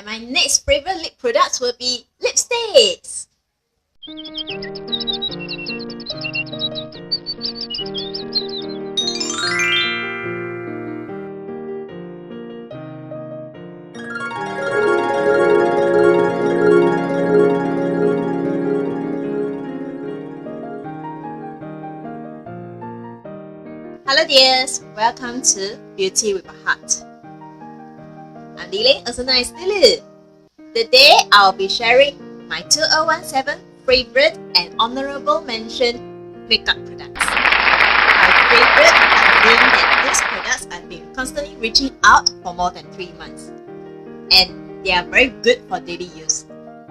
And my next favorite lip products will be lipsticks. Hello dears, welcome to Beauty with a Heart. I'm Lily, also known as Lily. Today I'll be sharing my 2017 favorite and honorable mention makeup products. By favorite, I mean that these products I've been constantly reaching out for more than 3 months. And they are very good for daily use.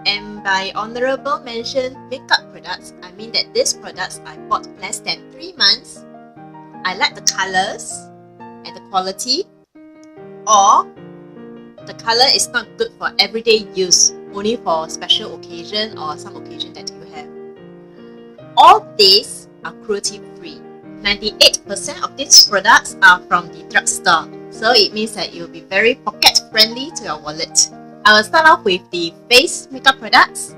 And by honorable mention makeup products, I mean that these products I bought less than 3 months. I like the colors and the quality, or the color is not good for everyday use, only for special occasion or some occasion that you have. All these are cruelty-free. 98% of these products are from the drugstore, so it means that it will be very pocket-friendly to your wallet. I will start off with the face makeup products,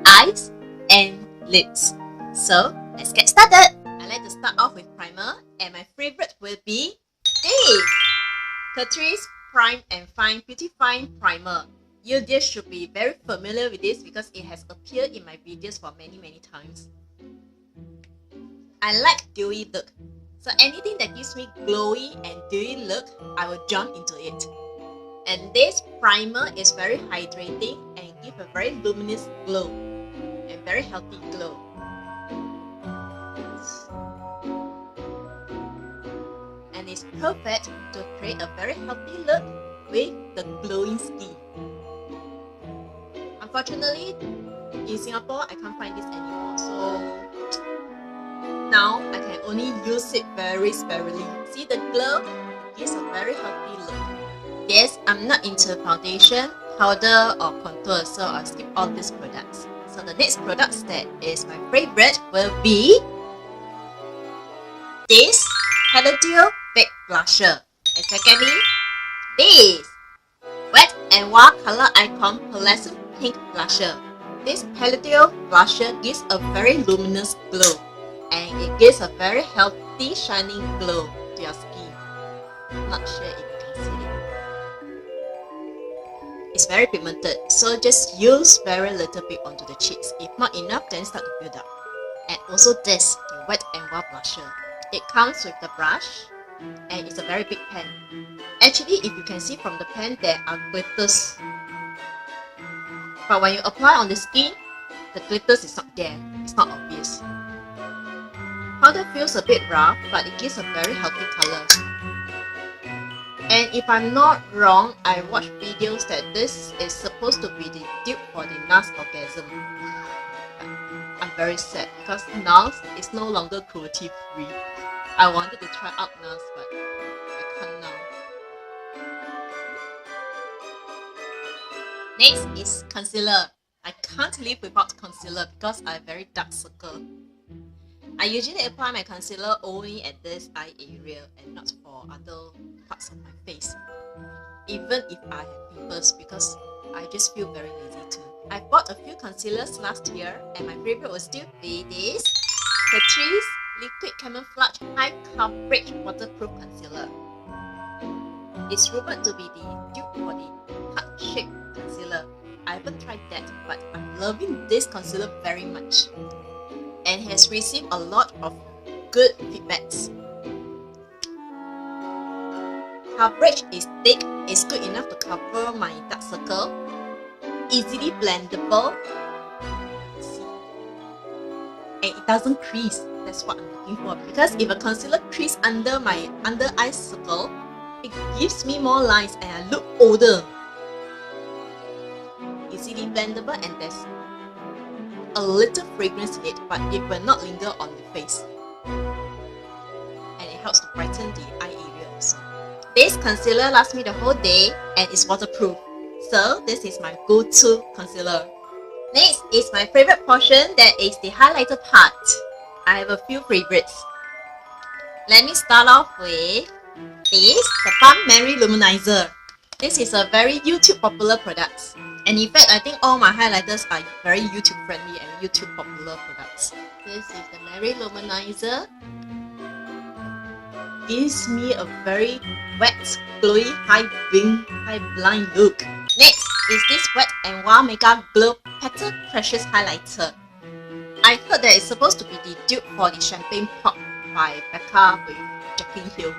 eyes, and lips. So let's get started. I like to start off with primer, and my favorite will be this Catrice Prime and Fine Beautifying Primer. You dears should be very familiar with this because it has appeared in my videos for many times. I like dewy look, so anything that gives me glowy and dewy look, I will jump into it. And this primer is very hydrating and gives a very luminous glow and very healthy glow. And it's perfect to create a very healthy look with the glowing skin. Unfortunately, in Singapore, I can't find this anymore, so now I can only use it very sparingly. See the glow? It gives a very healthy look. Yes, I'm not into foundation, powder or contour, so I'll skip all these products. So the next product that is my favorite will be this Honourable Fake Blusher. And secondly, this Wet n Wild Color Icon Pearlescent Pink Blusher. This Honourable blusher gives a very luminous glow, and it gives a very healthy shining glow to your skin. Not sure if you can see it. It's very pigmented, so just use very little bit onto the cheeks. If not enough, then start to build up. And also this, the Wet n Wild Blusher. It comes with the brush, and it's a very big pen. Actually, if you can see from the pen, there are glitters. But when you apply on the skin, the glitters is not there. It's not obvious. Powder feels a bit rough, but it gives a very healthy color. And if I'm not wrong, I watched videos that this is supposed to be the dupe for the NARS orgasm. I'm very sad because NARS is no longer cruelty-free. I wanted to try out NARS, but I can't now. Next is concealer. I can't live without concealer because I have very dark circle. I usually apply my concealer only at this eye area and not for other parts of my face. Even if I have pimples, because I just feel very lazy too. I bought a few concealers last year, and my favorite will still be this Catrice Liquid Camouflage High Coverage Waterproof Concealer. It's rumored to be the dupe for the heart shape concealer. I haven't tried that, but I'm loving this concealer very much, and has received a lot of good feedbacks. Coverage is thick, it's good enough to cover my dark circle, easily blendable, and it doesn't crease. That's what I'm looking for, because if a concealer crease under my under eye circle, it gives me more lines and I look older. Easily blendable, and there's a little fragrance in it, but it will not linger on the face, and it helps to brighten the eye area also. This concealer lasts me the whole day and is waterproof, so this is my go-to concealer. Next is my favorite portion, that is the highlighter part. I have a few favorites. Let me start off with this, the Balm Mary Luminizer. This is a very YouTube popular product. And in fact, I think all my highlighters are very YouTube friendly and YouTube popular products. This is the Mary Luminizer. Gives me a very wet, glowy, high bling, high blind look. Next is this Wet n Wild Makeup Glow Petal Precious Highlighter. I heard that it's supposed to be the dupe for the Champagne Pop by Becca with Jackie Hill.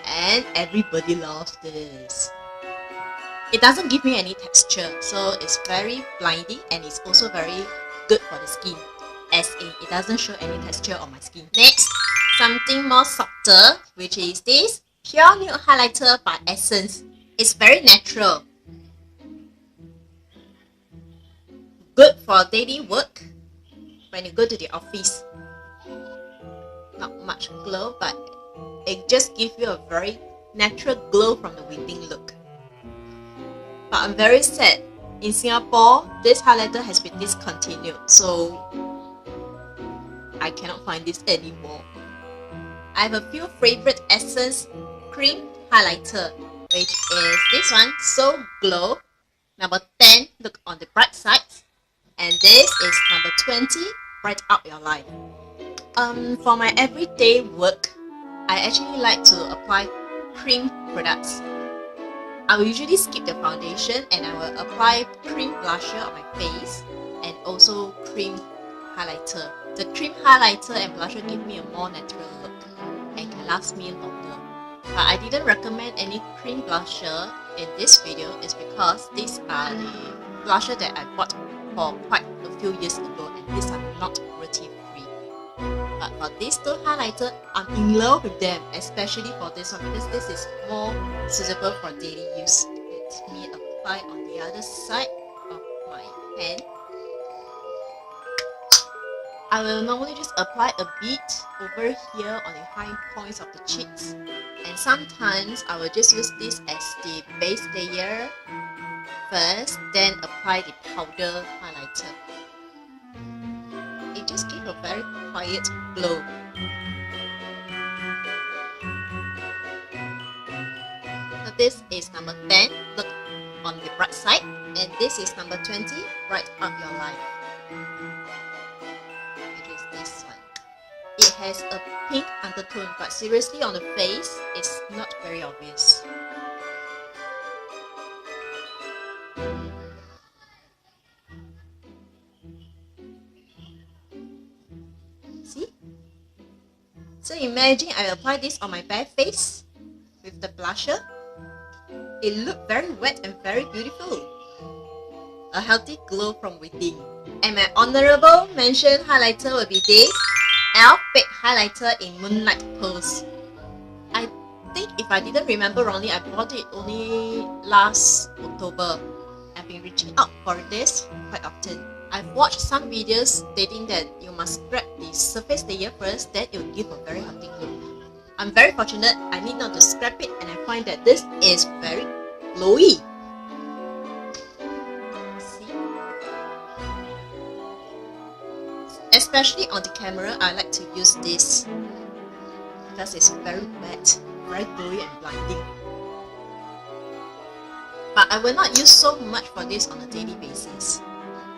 And everybody loves this. It doesn't give me any texture, so it's very blinding and it's also very good for the skin. As in, it doesn't show any texture on my skin. Next, something more subtle, which is this Pure Nude Highlighter by Essence. It's very natural. Good for daily work when you go to the office. Not much glow, but it just gives you a very natural glow from the within look. But I'm very sad. In Singapore, this highlighter has been discontinued, so I cannot find this anymore. I have a few favorite Essence cream highlighter, which is this one, So Glow, number 10, Look on the Bright Side, and this is number 20, Bright Up Your Life. For my everyday work, I actually like to apply cream products. I will usually skip the foundation and I will apply cream blusher on my face and also cream highlighter. The cream highlighter and blusher give me a more natural look and can last me longer. But I didn't recommend any cream blusher in this video is because these are the blusher that I bought for quite a few years ago and these are not cruelty-free. But for these two highlighters, I'm in love with them, especially for this one because this is more suitable for daily use. Let me apply on the other side of my hand. I will normally just apply a bit over here on the high points of the cheeks, and sometimes I will just use this as the base layer first, then apply the powder highlighter. It just gives a very quiet glow. So this is number 10, Look on the Bright Side, and this is number 20, Bright Up Your Life. It is this one. It has a pink undertone, but seriously on the face, it's not very obvious. See? So imagine I apply this on my bare face with the blusher. It looked very wet and very beautiful. A healthy glow from within. And my honourable mention highlighter will be this e.l.f. Fake Highlighter in Moonlight Pose. I think if I didn't remember wrongly, I bought it only last October. I've been reaching out for this quite often. I've watched some videos stating that you must scrap the surface layer first, then it will give a very healthy glow. I'm very fortunate, I need not to scrap it and I find that this is very glowy. See? Especially on the camera, I like to use this because it's very wet, very glowy and blinding. But I will not use so much for this on a daily basis.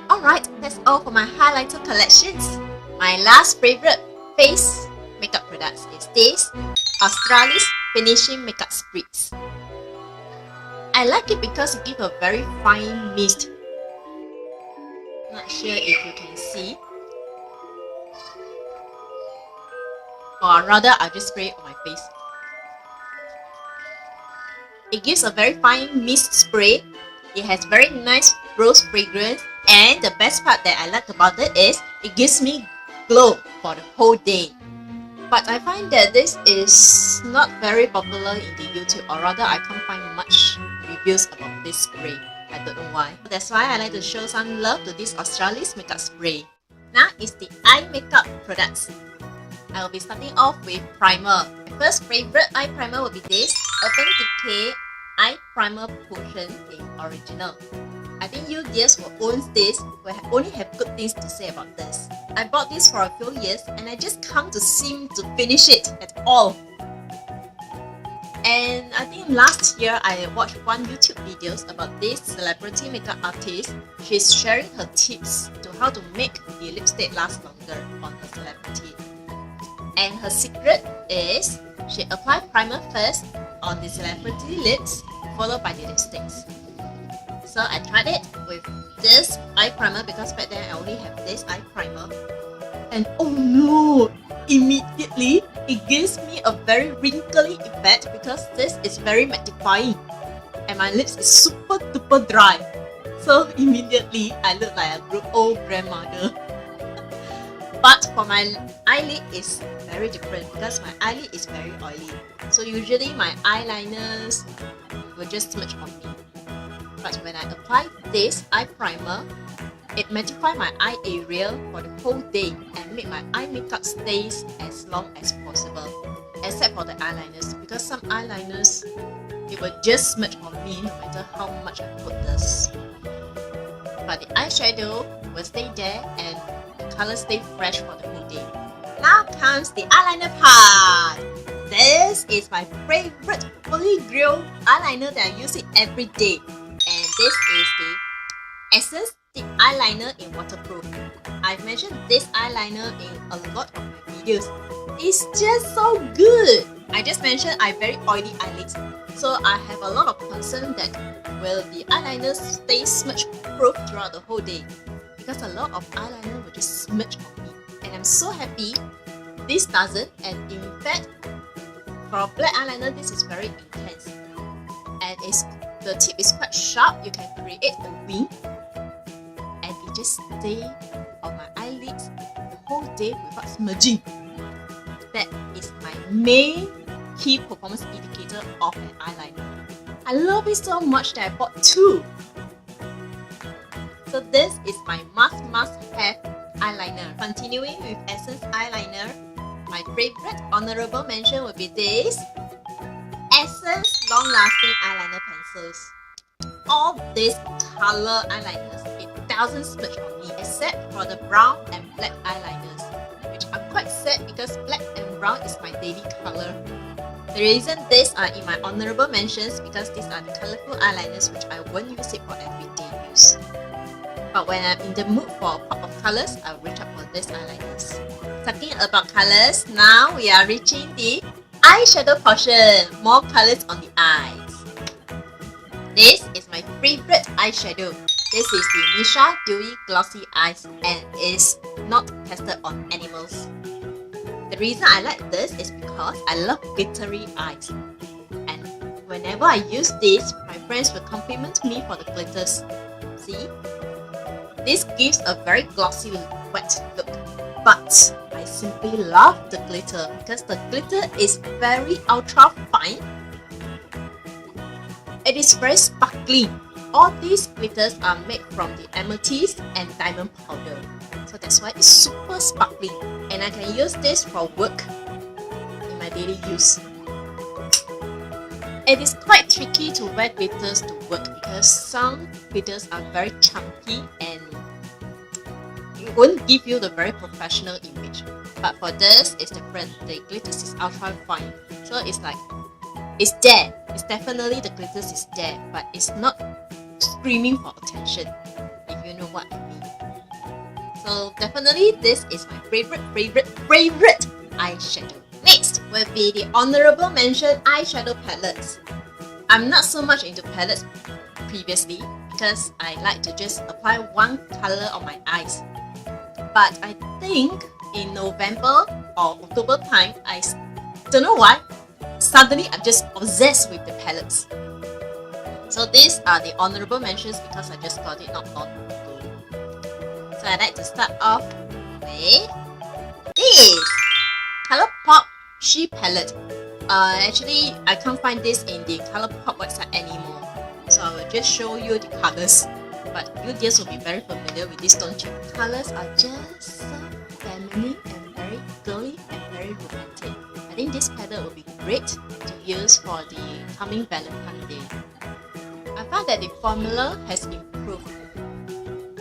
Alright, that's all for my highlighter collections. My last favorite face makeup products is this Australis Finishing Makeup Spritz. I like it because it gives a very fine mist. Not sure if you can see. Or rather, I'll just spray it on my face. It gives a very fine mist spray. It has very nice rose fragrance, and the best part that I like about it is it gives me glow for the whole day. But I find that this is not very popular in the YouTube, or rather I can't find much reviews about this spray. I don't know why. That's why I like to show some love to this Australis makeup spray. Now is the eye makeup products. I will be starting off with primer. My first favorite eye primer will be this Urban Decay Eye Primer Potion in Original. I think you dears who owns this will only have good things to say about this. I bought this for a few years and I just can't seem to finish it at all. And I think last year I watched one YouTube videos about this celebrity makeup artist. She's sharing her tips to how to make the lipstick last longer on her celebrity. And her secret is she applies primer first on the celebrity lips, followed by the lipsticks. So I tried it with this eye primer because back then I only have this eye primer. And oh no! Immediately, it gives me a very wrinkly effect because this is very mattifying. And my lips is super duper dry. So immediately, I look like a old grandmother. But for my eyelid, it's very different because my eyelid is very oily. So usually my eyeliners will just smudge on me. But when I apply this eye primer, it mattifies my eye area for the whole day and make my eye makeup stays as long as possible. Except for the eyeliners, because some eyeliners, it will just smudge on me no matter how much I put this. But the eyeshadow will stay there and the color stay fresh for the whole day. Now comes the eyeliner part. This is my favorite Holy Grail eyeliner that I use it every day. And this is the Essence Stick Eyeliner in Waterproof. I've mentioned this eyeliner in a lot of my videos. It's just so good! I just mentioned I have very oily eyelids, so I have a lot of concern that will the eyeliner stay smudge proof throughout the whole day, because a lot of eyeliner will just smudge on me. And I'm so happy this doesn't, and in fact, for a black eyeliner, this is very intense. And the tip is quite sharp, you can create a wing. And it just stays on my eyelids the whole day without smudging. That is my main key performance indicator of an eyeliner. I love it so much that I bought two. So this is my must-have eyeliner. Continuing with Essence eyeliner, my favorite honorable mention would be this Essence Long Lasting Eyeliner Pencils. All these color eyeliners, it doesn't smudge on me except for the brown and black eyeliners, which I'm quite sad because black and brown is my daily color. The reason these are in my honorable mentions because these are the colorful eyeliners which I won't use it for everyday use. But when I'm in the mood for a pop of colors, I'll reach out for these eyeliners. Talking about colors, now we are reaching the eyeshadow portion. More colors on the eyes. This is my favorite eyeshadow. This is the Misha Dewy Glossy Eyes and is not tested on animals. The reason I like this is because I love glittery eyes. And whenever I use this, my friends will compliment me for the glitters. See? This gives a very glossy, wet look. But I simply love the glitter because the glitter is very ultra fine. It is very sparkling. All these glitters are made from the amethyst and diamond powder. So that's why it's super sparkling. And I can use this for work in my daily use. It is quite tricky to wear glitters to work because some glitters are very chunky and it won't give you the very professional image. But for this, it's different. The glitters is ultra fine. So it's like, it's there. It's definitely the glitters is there, but it's not screaming for attention, if you know what I mean. So definitely this is my favorite eyeshadow. Next will be the honorable mention eyeshadow palettes. I'm not so much into palettes previously because I like to just apply one color on my eyes. But I think in November or October time, I don't know why, suddenly I'm just obsessed with the palettes. So these are the honorable mentions because I just got it not long ago. So I like to start off with this ColourPop She Palette. Actually, I can't find this in the ColourPop website anymore. So I will just show you the colors. But you dears will be very familiar with this, don't you? Colors are just so feminine and very girly and very romantic. I think this palette will be great to use for the coming Valentine's Day. I found that the formula has improved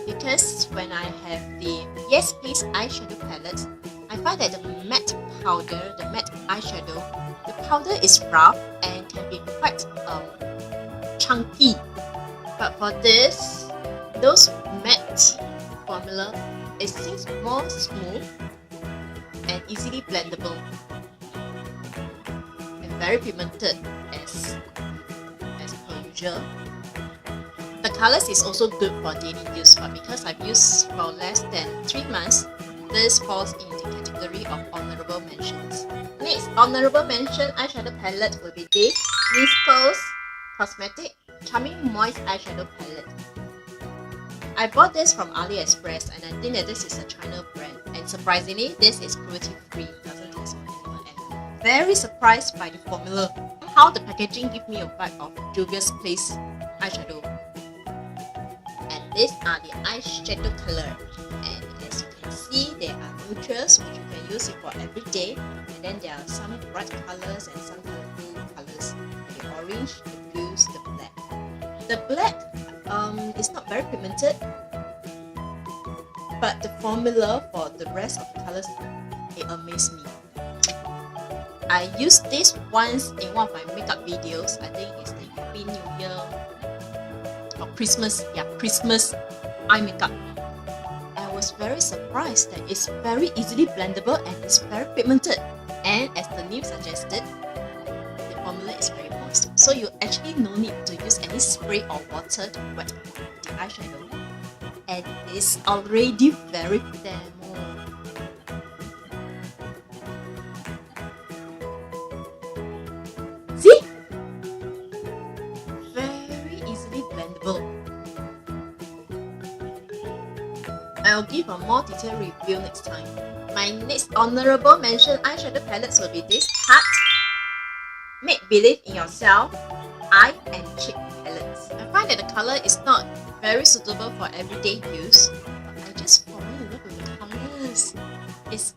because when I have the Yes Please eyeshadow palette, I find that the matte powder, the matte eyeshadow, the powder is rough and can be quite chunky. But for this, those matte formula, it seems more smooth and easily blendable and very pigmented as per usual. The colors is also good for daily use, but because I've used for less than 3 months, this falls in the category of honorable mentions. Next honorable mention eyeshadow palette will be this blissful Cosmetic Charming Moist Eyeshadow Palette. I bought this from AliExpress and I think that this is a China brand, and surprisingly this is cruelty-free, doesn't taste vanilla, and I'm very surprised by the formula. How the packaging gives me a vibe of Juvia's Place eyeshadow. And these are the eyeshadow color, and as you can see there are neutrals which you can use it for every day, and then there are some bright colors and some colorful colors, the orange, the blues, the black. The black is not very pigmented, but the formula for the rest of the colors, it amazed me. I used this once in one of my makeup videos. I think it's the Happy New Year or Christmas, Christmas eye makeup. I was very surprised that it's very easily blendable and it's very pigmented. And as the name suggested, the formula is very moist. So you actually no need to use any spray or water to wet the eyeshadow. And it's already very demo. See? Very easily blendable. I'll give a more detailed review next time. My next honorable mention eyeshadow palettes will be this Heart Make Believe in Yourself Eye and Cheek palettes. I find that the color is not very suitable for everyday use, but I just fall in love with the colors. It's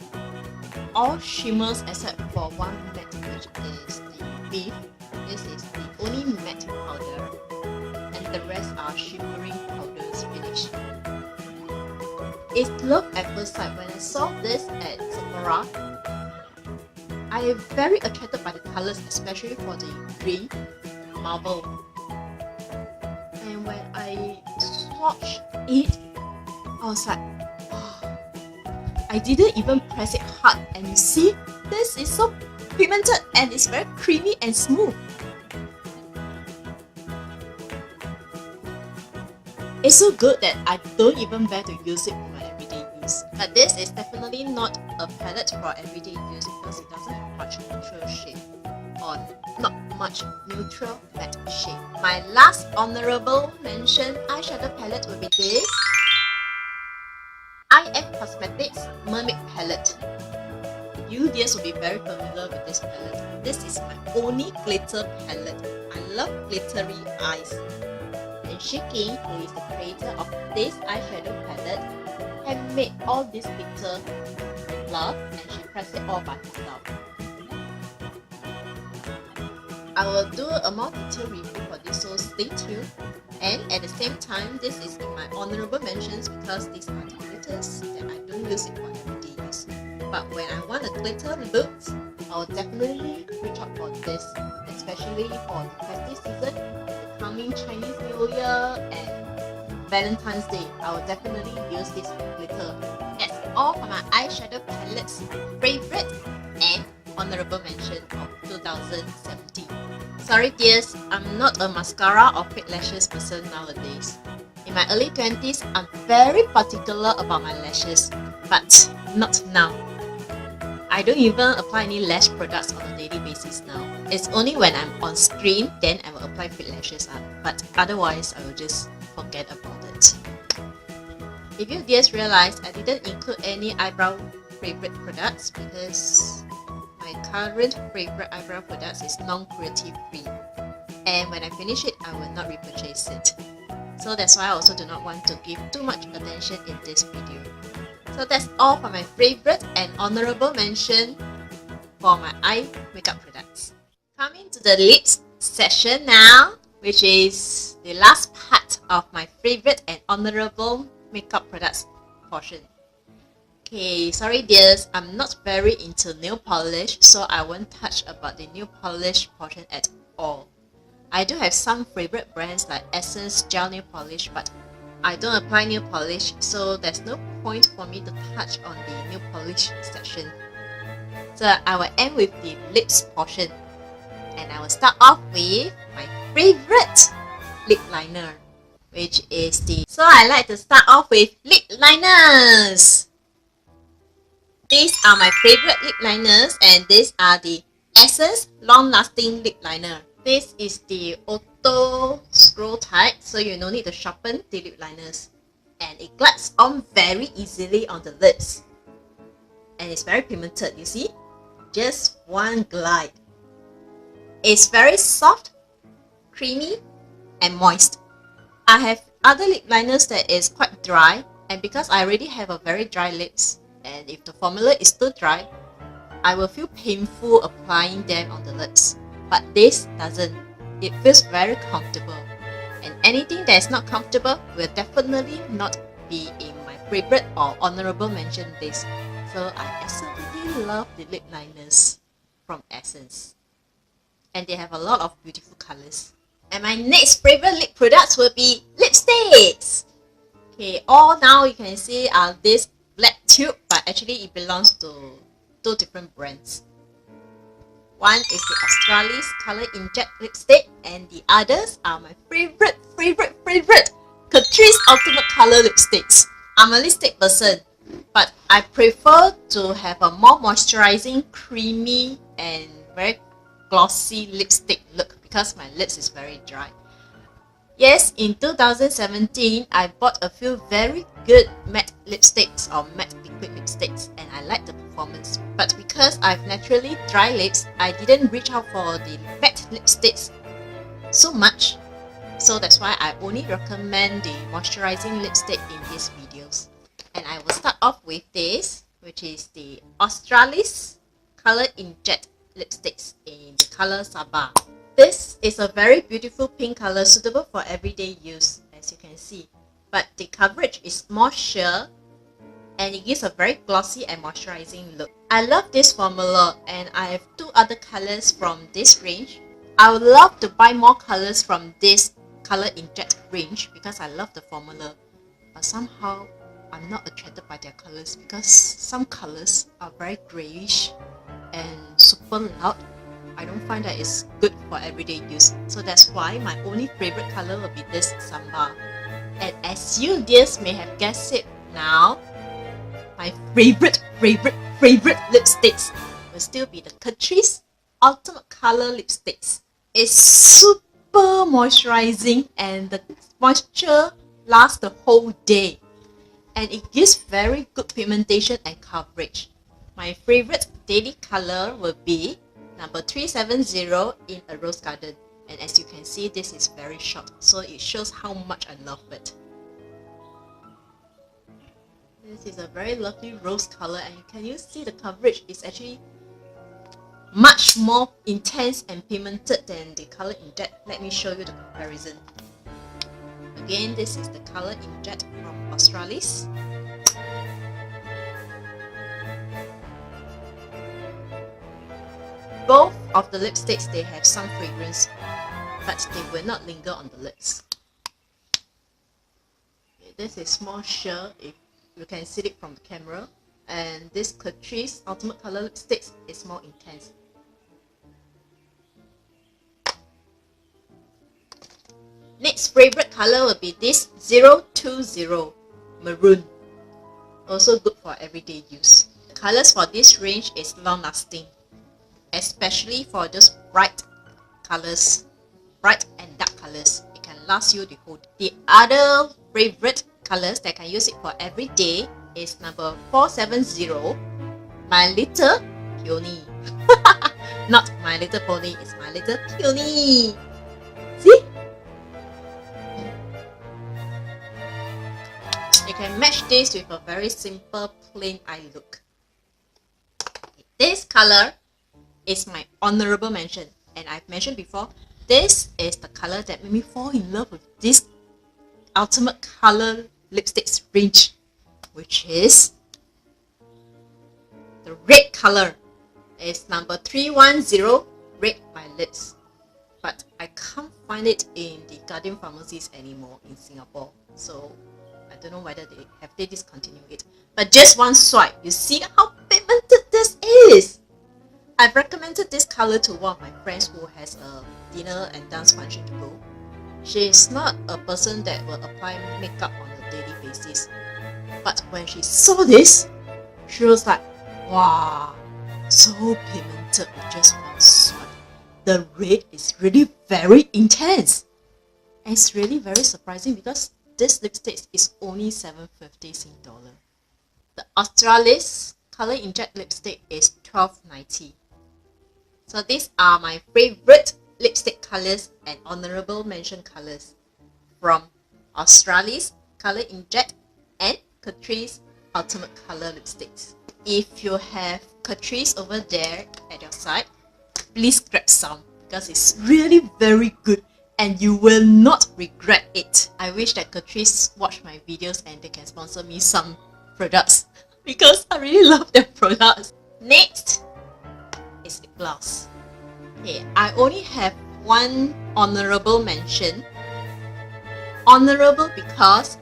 all shimmers except for one matte, which is the beef. This is the only matte powder, and the rest are shimmering powders finish. It's love at first sight. When I saw this at Sephora, I am very attracted by the colors, especially for the green marble. And when I swatched it, I was like, oh, I didn't even press it hard, and you see, this is so pigmented and it's very creamy and smooth. It's so good that I don't even dare to use it for my everyday use. But this is definitely not a palette for everyday use because it doesn't have much neutral shade or not much neutral matte shade. My last honorable mention eyeshadow palette will be this IF Cosmetics Mermaid Palette. You dears will be very familiar with this palette. This is my only glitter palette. I love glittery eyes. And Shiki, who is the creator of this eyeshadow palette, had made all this glitter with love, and she pressed it all by herself. I will do a more detailed review for this, so stay tuned. And at the same time, this is in my honorable mentions because these are the glitters that I don't use it for everyday use. But when I want a glitter look, I'll definitely reach out for this, especially for the festive season, the coming Chinese New Year and Valentine's Day. I will definitely use this glitter. That's all for my eyeshadow palettes, favorite and honorable mention of 2017. Sorry dears, I'm not a mascara or fake lashes person nowadays. In my early 20s, I'm very particular about my lashes, but not now. I don't even apply any lash products on a daily basis now. It's only when I'm on screen, then I will apply fake lashes up, but otherwise I will just forget about it. If you dears realize I didn't include any eyebrow favorite products because my current favorite eyebrow products is non-cruelty free, and when I finish it, I will not repurchase it. So that's why I also do not want to give too much attention in this video. So that's all for my favorite and honorable mention for my eye makeup products. Coming to the lips section now, which is the last part of my favorite and honorable makeup products portion. Okay, sorry dears, I'm not very into nail polish, so I won't touch about the nail polish portion at all. I do have some favorite brands like Essence gel nail polish, but I don't apply nail polish, so there's no point for me to touch on the nail polish section. So I will end with the lips portion, and I will start off with my favorite lip liner, which is the... So I like to start off with lip liners. These are my favorite lip liners, and these are the Essence long lasting lip liner. This is the auto scroll type, so you no need to sharpen the lip liners, and it glides on very easily on the lips, and it's very pigmented. You see, just one glide. It's very soft, creamy, and moist. I have other lip liners that is quite dry, and because I already have a very dry lips, and if the formula is too dry, I will feel painful applying them on the lips. But this doesn't. It feels very comfortable, and anything that is not comfortable will definitely not be in my favorite or honorable mention list. So I absolutely love the lip liners from Essence, and they have a lot of beautiful colors. And my next favorite lip products will be lipsticks. Okay, all now you can see are this black tube, but actually it belongs to two different brands. One is the Australis Color Inject lipstick, and the others are my favorite Catrice Ultimate Color lipsticks. I'm a lipstick person, but I prefer to have a more moisturizing, creamy, and very glossy lipstick look because my lips is very dry. Yes, in 2017, I bought a few very good matte lipsticks or matte liquid lipsticks, and I like the performance. But because I've naturally dry lips, I didn't reach out for the matte lipsticks so much. So that's why I only recommend the moisturizing lipstick in these videos. And I will start off with this, which is the Australis Color Inject lipsticks in the color Sabah. This is a very beautiful pink color suitable for everyday use, as you can see. But the coverage is more sheer, and it gives a very glossy and moisturizing look. I love this formula, and I have two other colors from this range. I would love to buy more colors from this Color Inject range because I love the formula. But somehow, I'm not attracted by their colors because some colors are very grayish and super loud. I don't find that it's good for everyday use. So that's why my only favorite color will be this Samba. And as you dears may have guessed it now, my favorite lipsticks will still be the Catrice Ultimate Color lipsticks. It's super moisturizing, and the moisture lasts the whole day. And it gives very good pigmentation and coverage. My favorite daily color will be number 370 in a Rose Garden, and as you can see, this is very short, so it shows how much I love it. This is a very lovely rose color, and can you see the coverage is actually much more intense and pigmented than the Color Inject. Let me show you the comparison. Again, this is the Color Inject from Australis. Both of the lipsticks, they have some fragrance, but they will not linger on the lips. Okay, this is more sheer if you can see it from the camera, and this Catrice Ultimate Color lipsticks is more intense. Next favorite color will be this 020 Maroon, also good for everyday use. The colors for this range is long lasting, especially for those bright colors, bright and dark colors. It can last you the whole day. The other favorite colors that can use it for every day is number 470, My Little Peony. Not My Little Pony, it's My Little Peony. See? You can match this with a very simple plain eye look. This color is my honorable mention, and I've mentioned before, this is the color that made me fall in love with this Ultimate Color lipsticks range, which is the red color is number 310, Red by Lips. But I can't find it in the Guardian pharmacies anymore in Singapore. So I don't know whether they discontinued it. But just one swipe, you see how pigmented this is. I've recommended this color to one of my friends who has a dinner and dance function to go. She is not a person that will apply makeup on a daily basis. But when she saw this, she was like, wow, so pigmented with just one swipe. The red is really very intense. And it's really very surprising because this lipstick is only $7.50 Sing dollar. The Australis Color Inject lipstick is $12.90. So these are my favorite lipstick colors and honorable mention colors from Australis Color Inject and Catrice Ultimate Color lipsticks. If you have Catrice over there at your side, please grab some because it's really very good and you will not regret it. I wish that Catrice watched my videos and they can sponsor me some products because I really love their products. Next is lip gloss. Okay, I only have one honorable mention. Honorable because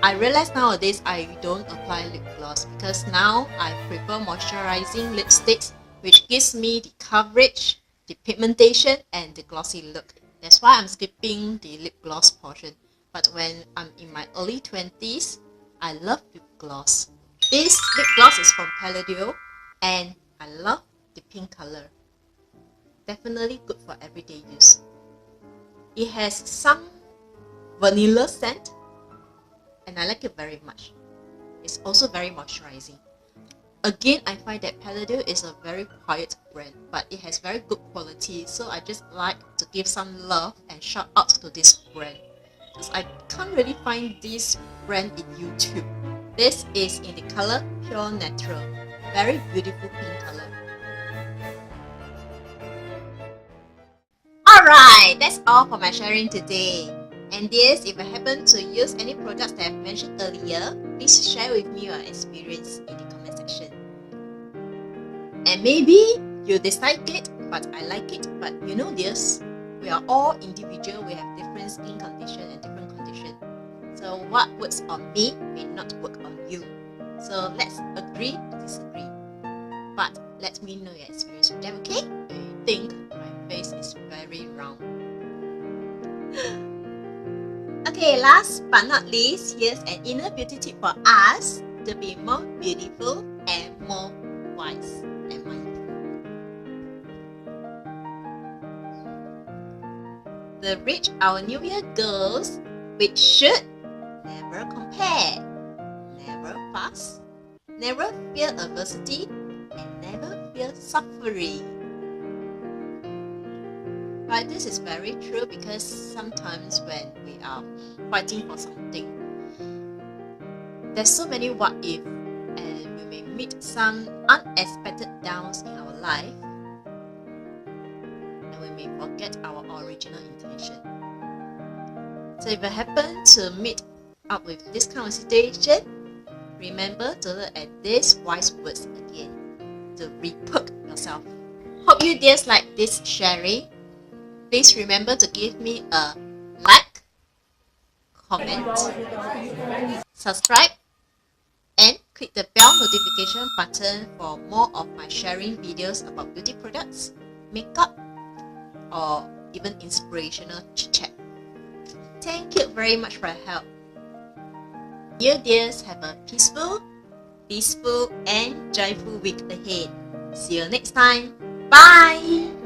I realize nowadays I don't apply lip gloss because now I prefer moisturizing lipsticks which gives me the coverage, the pigmentation and the glossy look. That's why I'm skipping the lip gloss portion. But when I'm in my early 20s, I love lip gloss. This lip gloss is from Palladio and I love the pink color. Definitely good for everyday use. It has some vanilla scent and I like it very much. It's also very moisturizing. Again, I find that Palladio is a very quiet brand, but it has very good quality, so I just like to give some love and shout out to this brand because I can't really find this brand in YouTube. This is in the color Pure Natural. Very beautiful pink color. Alright, that's all for my sharing today. And yes, if I happen to use any products that I've mentioned earlier, please share with me your experience in the comment section. And maybe you dislike it, but I like it. But you know this, we are all individual, we have different skin condition and different condition. So what works on me may not work on you. So let's agree to disagree. But let me know your experience with them, okay? Do you think my face is very round? Okay, last but not least, here's an inner beauty tip for us to be more beautiful and more wise and mindful. To reach our New Year goals, we should never compare, never fuss, never fear adversity, and never fear suffering. But this is very true because sometimes when we are fighting for something, there's so many what if and we may meet some unexpected downs in our life and we may forget our original intention. So if you happen to meet up with this kind of situation, remember to look at these wise words again, to reperk yourself. Hope you dears like this sharing. Please remember to give me a like, comment, subscribe, and click the bell notification button for more of my sharing videos about beauty products, makeup, or even inspirational chit-chat. Thank you very much for your help. You dears have a peaceful, blissful, and joyful week ahead. See you next time. Bye!